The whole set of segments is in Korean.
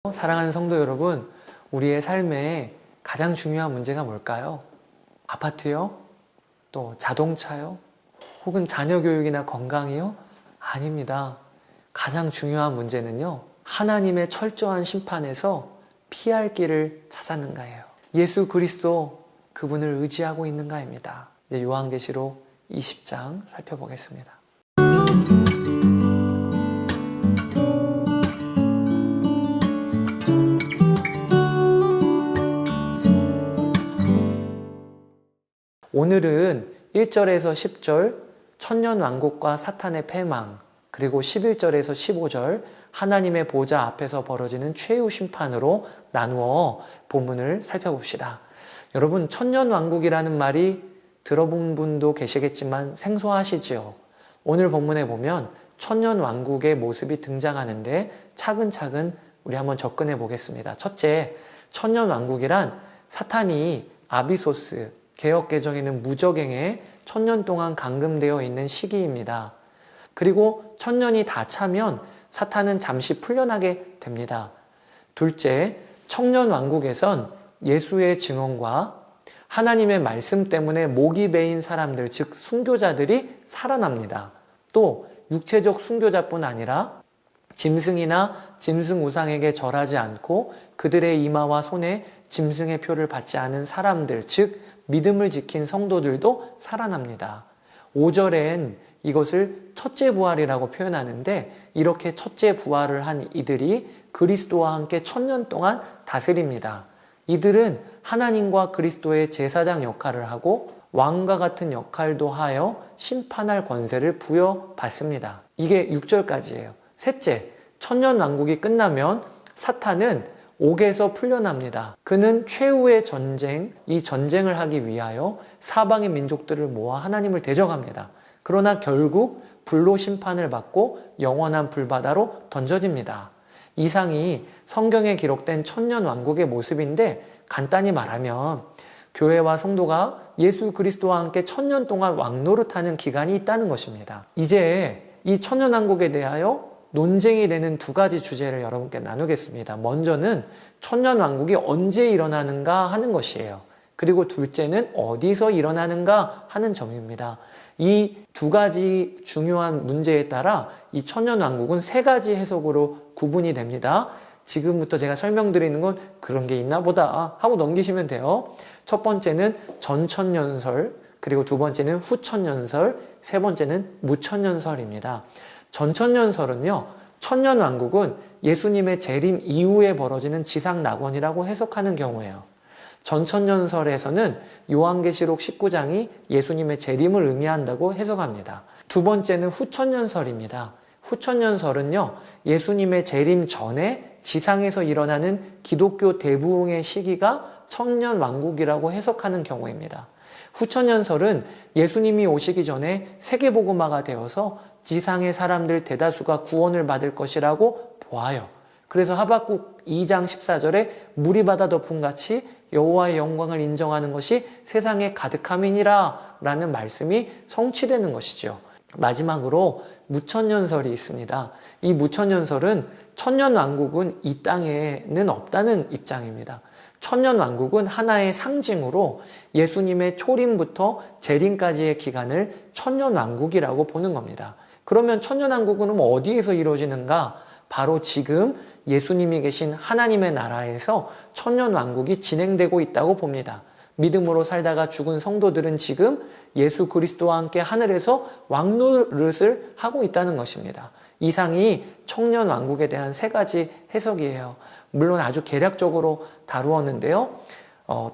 사랑하는 성도 여러분, 우리의 삶에 가장 중요한 문제가 뭘까요? 아파트요? 또 자동차요? 혹은 자녀 교육이나 건강이요? 아닙니다. 가장 중요한 문제는요, 하나님의 철저한 심판에서 피할 길을 찾았는가예요. 예수 그리스도 그분을 의지하고 있는가입니다. 이제 요한계시록 20장 살펴보겠습니다. 오늘은 1절에서 10절 천년왕국과 사탄의 패망, 그리고 11절에서 15절 하나님의 보좌 앞에서 벌어지는 최후 심판으로 나누어 본문을 살펴봅시다. 여러분, 천년왕국이라는 말이 들어본 분도 계시겠지만 생소하시지요. 오늘 본문에 보면 천년왕국의 모습이 등장하는데 차근차근 우리 한번 접근해 보겠습니다. 첫째, 천년왕국이란 사탄이 아비소스, 개역개정에는 무적행에 천년 동안 감금되어 있는 시기입니다. 그리고 천년이 다 차면 사탄은 잠시 풀려나게 됩니다. 둘째, 천년왕국에선 예수의 증언과 하나님의 말씀 때문에 목이 베인 사람들, 즉 순교자들이 살아납니다. 또 육체적 순교자뿐 아니라 짐승이나 짐승 우상에게 절하지 않고 그들의 이마와 손에 짐승의 표를 받지 않은 사람들, 즉 믿음을 지킨 성도들도 살아납니다. 5절엔 이것을 첫째 부활이라고 표현하는데, 이렇게 첫째 부활을 한 이들이 그리스도와 함께 천년 동안 다스립니다. 이들은 하나님과 그리스도의 제사장 역할을 하고 왕과 같은 역할도 하여 심판할 권세를 부여받습니다. 이게 6절까지예요. 셋째, 천년왕국이 끝나면 사탄은 옥에서 풀려납니다. 그는 최후의 전쟁, 이 전쟁을 하기 위하여 사방의 민족들을 모아 하나님을 대적합니다. 그러나 결국 불로 심판을 받고 영원한 불바다로 던져집니다. 이상이 성경에 기록된 천년왕국의 모습인데, 간단히 말하면 교회와 성도가 예수 그리스도와 함께 천년 동안 왕노릇하는 기간이 있다는 것입니다. 이제 이 천년왕국에 대하여 논쟁이 되는 두 가지 주제를 여러분께 나누겠습니다. 먼저는 천년왕국이 언제 일어나는가 하는 것이에요. 그리고 둘째는 어디서 일어나는가 하는 점입니다. 이 두 가지 중요한 문제에 따라 이 천년왕국은 세 가지 해석으로 구분이 됩니다. 지금부터 제가 설명드리는 건 그런 게 있나 보다 하고 넘기시면 돼요. 첫 번째는 전천년설, 그리고 두 번째는 후천년설, 세 번째는 무천년설입니다. 전천년설은요, 천년왕국은 예수님의 재림 이후에 벌어지는 지상낙원이라고 해석하는 경우예요. 전천년설에서는 요한계시록 19장이 예수님의 재림을 의미한다고 해석합니다. 두 번째는 후천년설입니다. 후천년설은요, 예수님의 재림 전에 지상에서 일어나는 기독교 대부흥의 시기가 천년왕국이라고 해석하는 경우입니다. 후천년설은 예수님이 오시기 전에 세계복음화가 되어서 지상의 사람들 대다수가 구원을 받을 것이라고 보아요. 그래서 하박국 2장 14절에 물이 바다 덮음같이 여호와의 영광을 인정하는 것이 세상에 가득함이니라 라는 말씀이 성취되는 것이죠. 마지막으로 무천년설이 있습니다. 이 무천년설은 천년왕국은 이 땅에는 없다는 입장입니다. 천년왕국은 하나의 상징으로 예수님의 초림부터 재림까지의 기간을 천년왕국이라고 보는 겁니다. 그러면 천년왕국은 어디에서 이루어지는가? 바로 지금 예수님이 계신 하나님의 나라에서 천년왕국이 진행되고 있다고 봅니다. 믿음으로 살다가 죽은 성도들은 지금 예수 그리스도와 함께 하늘에서 왕노릇을 하고 있다는 것입니다. 이상이 천년왕국에 대한 세 가지 해석이에요. 물론 아주 개략적으로 다루었는데요.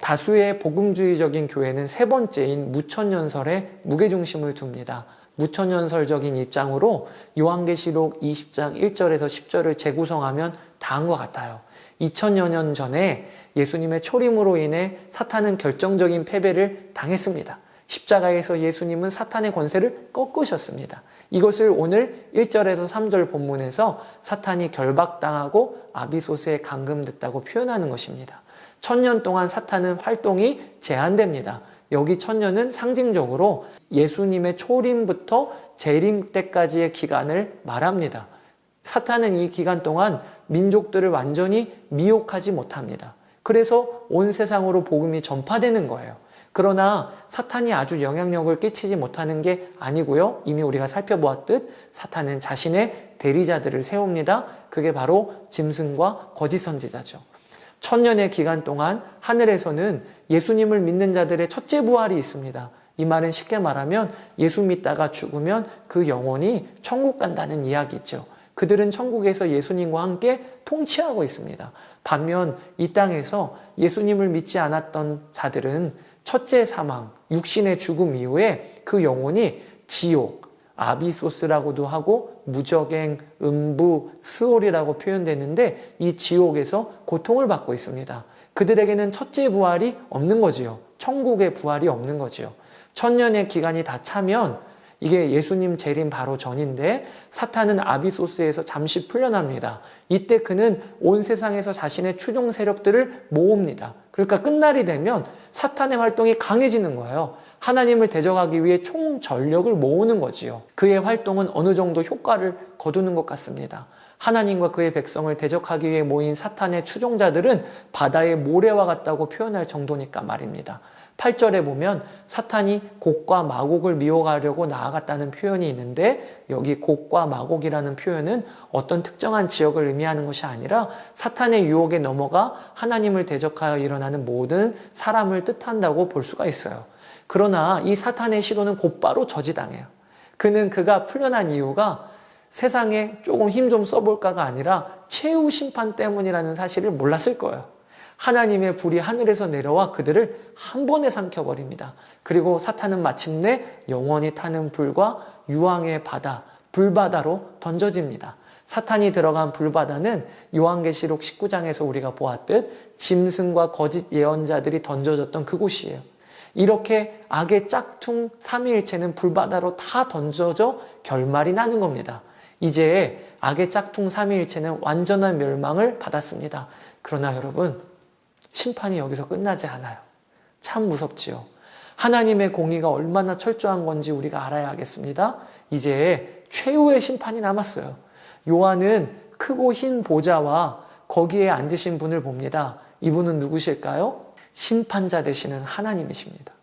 다수의 복음주의적인 교회는 세 번째인 무천년설에 무게중심을 둡니다. 무천년설적인 입장으로 요한계시록 20장 1절에서 10절을 재구성하면 다음과 같아요. 2000여 년 전에 예수님의 초림으로 인해 사탄은 결정적인 패배를 당했습니다. 십자가에서 예수님은 사탄의 권세를 꺾으셨습니다. 이것을 오늘 1절에서 3절 본문에서 사탄이 결박당하고 아비소스에 감금됐다고 표현하는 것입니다. 1000년 동안 사탄은 활동이 제한됩니다. 여기 천년은 상징적으로 예수님의 초림부터 재림 때까지의 기간을 말합니다. 사탄은 이 기간 동안 민족들을 완전히 미혹하지 못합니다. 그래서 온 세상으로 복음이 전파되는 거예요. 그러나 사탄이 아주 영향력을 끼치지 못하는 게 아니고요. 이미 우리가 살펴보았듯 사탄은 자신의 대리자들을 세웁니다. 그게 바로 짐승과 거짓 선지자죠. 천년의 기간 동안 하늘에서는 예수님을 믿는 자들의 첫째 부활이 있습니다. 이 말은 쉽게 말하면 예수 믿다가 죽으면 그 영혼이 천국 간다는 이야기죠. 그들은 천국에서 예수님과 함께 통치하고 있습니다. 반면 이 땅에서 예수님을 믿지 않았던 자들은 첫째 사망, 육신의 죽음 이후에 그 영혼이 지옥, 아비소스라고도 하고 무적행, 음부, 스올이라고 표현되는데 이 지옥에서 고통을 받고 있습니다. 그들에게는 첫째 부활이 없는 거지요. 천국의 부활이 없는 거지요. 천년의 기간이 다 차면 이게 예수님 재림 바로 전인데 사탄은 아비소스에서 잠시 풀려납니다. 이때 그는 온 세상에서 자신의 추종 세력들을 모읍니다. 그러니까 끝날이 되면 사탄의 활동이 강해지는 거예요. 하나님을 대적하기 위해 총 전력을 모으는 거지요. 그의 활동은 어느 정도 효과를 거두는 것 같습니다. 하나님과 그의 백성을 대적하기 위해 모인 사탄의 추종자들은 바다의 모래와 같다고 표현할 정도니까 말입니다. 8절에 보면 사탄이 곡과 마곡을 미혹하려고 나아갔다는 표현이 있는데 여기 곡과 마곡이라는 표현은 어떤 특정한 지역을 의미하는 것이 아니라 사탄의 유혹에 넘어가 하나님을 대적하여 일어나는 모든 사람을 뜻한다고 볼 수가 있어요. 그러나 이 사탄의 시도는 곧바로 저지당해요. 그가 풀려난 이유가 세상에 조금 힘 좀 써볼까가 아니라 최후 심판 때문이라는 사실을 몰랐을 거예요. 하나님의 불이 하늘에서 내려와 그들을 한 번에 삼켜버립니다. 그리고 사탄은 마침내 영원히 타는 불과 유황의 바다, 불바다로 던져집니다. 사탄이 들어간 불바다는 요한계시록 19장에서 우리가 보았듯 짐승과 거짓 예언자들이 던져졌던 그곳이에요. 이렇게 악의 짝퉁 삼위일체는 불바다로 다 던져져 결말이 나는 겁니다. 이제 악의 짝퉁 삼위일체는 완전한 멸망을 받았습니다. 그러나 여러분, 심판이 여기서 끝나지 않아요. 참 무섭지요. 하나님의 공의가 얼마나 철저한 건지 우리가 알아야 하겠습니다. 이제 최후의 심판이 남았어요. 요한은 크고 흰 보좌와 거기에 앉으신 분을 봅니다. 이분은 누구실까요? 심판자 되시는 하나님이십니다.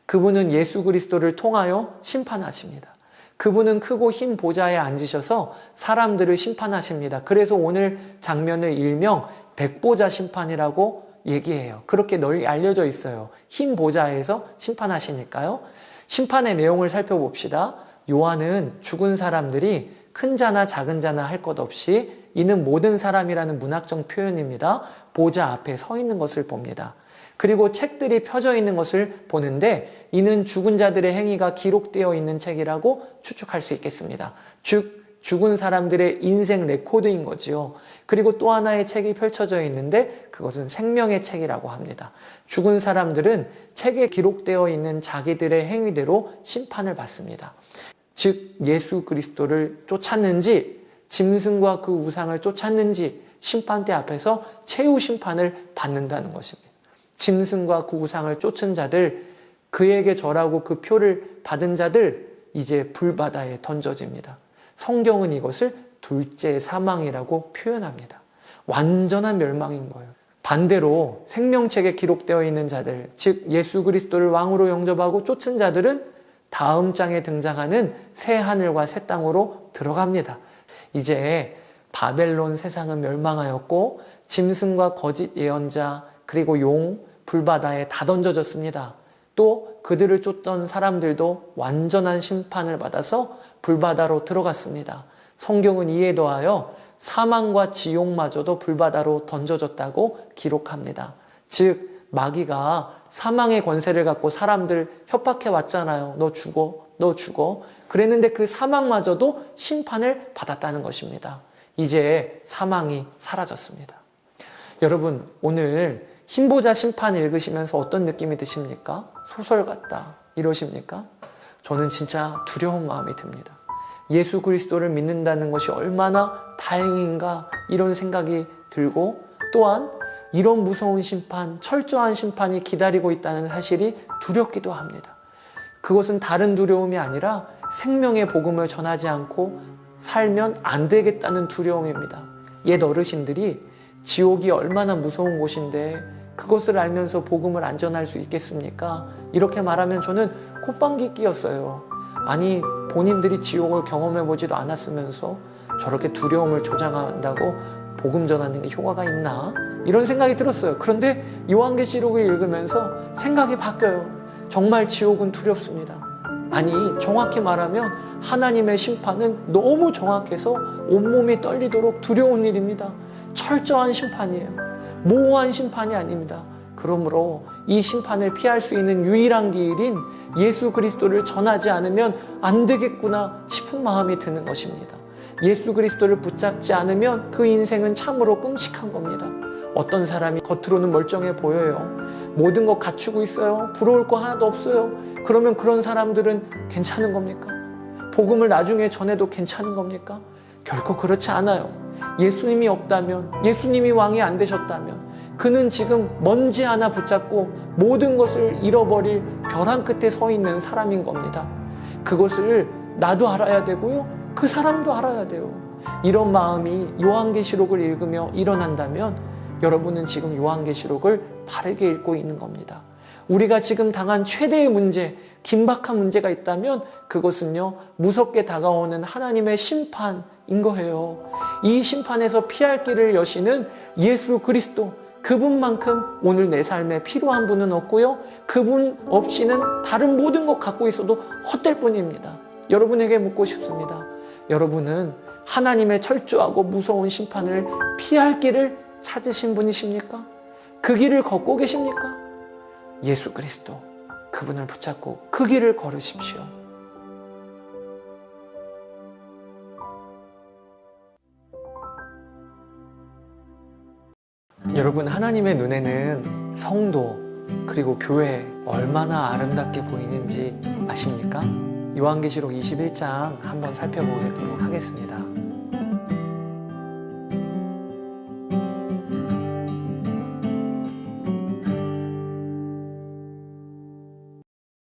그분은 예수 그리스도를 통하여 심판하십니다. 그분은 크고 흰 보좌에 앉으셔서 사람들을 심판하십니다. 그래서 오늘 장면을 일명 백보자 심판이라고 얘기해요. 그렇게 널리 알려져 있어요. 흰 보좌에서 심판하시니까요. 심판의 내용을 살펴봅시다. 요한은 죽은 사람들이 큰 자나 작은 자나 할 것 없이 이는 모든 사람이라는 문학적 표현입니다. 보좌 앞에 서 있는 것을 봅니다. 그리고 책들이 펴져 있는 것을 보는데 이는 죽은 자들의 행위가 기록되어 있는 책이라고 추측할 수 있겠습니다. 즉 죽은 사람들의 인생 레코드인 거지요. 그리고 또 하나의 책이 펼쳐져 있는데 그것은 생명의 책이라고 합니다. 죽은 사람들은 책에 기록되어 있는 자기들의 행위대로 심판을 받습니다. 즉 예수 그리스도를 쫓았는지 짐승과 그 우상을 쫓았는지 심판대 앞에서 최후 심판을 받는다는 것입니다. 짐승과 그 우상을 쫓은 자들, 그에게 절하고 그 표를 받은 자들 이제 불바다에 던져집니다. 성경은 이것을 둘째 사망이라고 표현합니다. 완전한 멸망인 거예요. 반대로 생명책에 기록되어 있는 자들, 즉 예수 그리스도를 왕으로 영접하고 쫓은 자들은 다음 장에 등장하는 새 하늘과 새 땅으로 들어갑니다. 이제 바벨론 세상은 멸망하였고 짐승과 거짓 예언자 그리고 용, 불바다에 다 던져졌습니다. 또 그들을 쫓던 사람들도 완전한 심판을 받아서 불바다로 들어갔습니다. 성경은 이에 더하여 사망과 지옥마저도 불바다로 던져졌다고 기록합니다. 즉 마귀가 사망의 권세를 갖고 사람들 협박해 왔잖아요. 너 죽어. 그랬는데 그 사망마저도 심판을 받았다는 것입니다. 이제 사망이 사라졌습니다. 여러분, 오늘 흰보자 심판 읽으시면서 어떤 느낌이 드십니까? 소설 같다 이러십니까? 저는 진짜 두려운 마음이 듭니다. 예수 그리스도를 믿는다는 것이 얼마나 다행인가 이런 생각이 들고 또한 이런 무서운 심판, 철저한 심판이 기다리고 있다는 사실이 두렵기도 합니다. 그것은 다른 두려움이 아니라 생명의 복음을 전하지 않고 살면 안 되겠다는 두려움입니다. 옛 어르신들이 지옥이 얼마나 무서운 곳인데 그것을 알면서 복음을 안전할 수 있겠습니까? 이렇게 말하면 저는 콧방귀 뀌었어요. 아니, 본인들이 지옥을 경험해보지도 않았으면서 저렇게 두려움을 조장한다고 복음 전하는 게 효과가 있나? 이런 생각이 들었어요. 그런데 요한계시록을 읽으면서 생각이 바뀌어요. 정말 지옥은 두렵습니다. 아니, 정확히 말하면 하나님의 심판은 너무 정확해서 온몸이 떨리도록 두려운 일입니다. 철저한 심판이에요. 모호한 심판이 아닙니다. 그러므로 이 심판을 피할 수 있는 유일한 길인 예수 그리스도를 전하지 않으면 안 되겠구나 싶은 마음이 드는 것입니다. 예수 그리스도를 붙잡지 않으면 그 인생은 참으로 끔찍한 겁니다. 어떤 사람이 겉으로는 멀쩡해 보여요. 모든 거 갖추고 있어요. 부러울 거 하나도 없어요. 그러면 그런 사람들은 괜찮은 겁니까? 복음을 나중에 전해도 괜찮은 겁니까? 결코 그렇지 않아요. 예수님이 없다면, 예수님이 왕이 안 되셨다면 그는 지금 먼지 하나 붙잡고 모든 것을 잃어버릴 벼랑 끝에 서 있는 사람인 겁니다. 그것을 나도 알아야 되고요. 그 사람도 알아야 돼요. 이런 마음이 요한계시록을 읽으며 일어난다면 여러분은 지금 요한계시록을 바르게 읽고 있는 겁니다. 우리가 지금 당한 최대의 문제, 긴박한 문제가 있다면 그것은요, 무섭게 다가오는 하나님의 심판인 거예요. 이 심판에서 피할 길을 여시는 예수 그리스도, 그분만큼 오늘 내 삶에 필요한 분은 없고요. 그분 없이는 다른 모든 것 갖고 있어도 헛될 뿐입니다. 여러분에게 묻고 싶습니다. 여러분은 하나님의 철저하고 무서운 심판을 피할 길을 찾으신 분이십니까? 그 길을 걷고 계십니까? 예수 그리스도, 그분을 붙잡고 그 길을 걸으십시오. 여러분, 하나님의 눈에는 성도 그리고 교회 얼마나 아름답게 보이는지 아십니까? 요한계시록 21장 한번 살펴보도록 하겠습니다.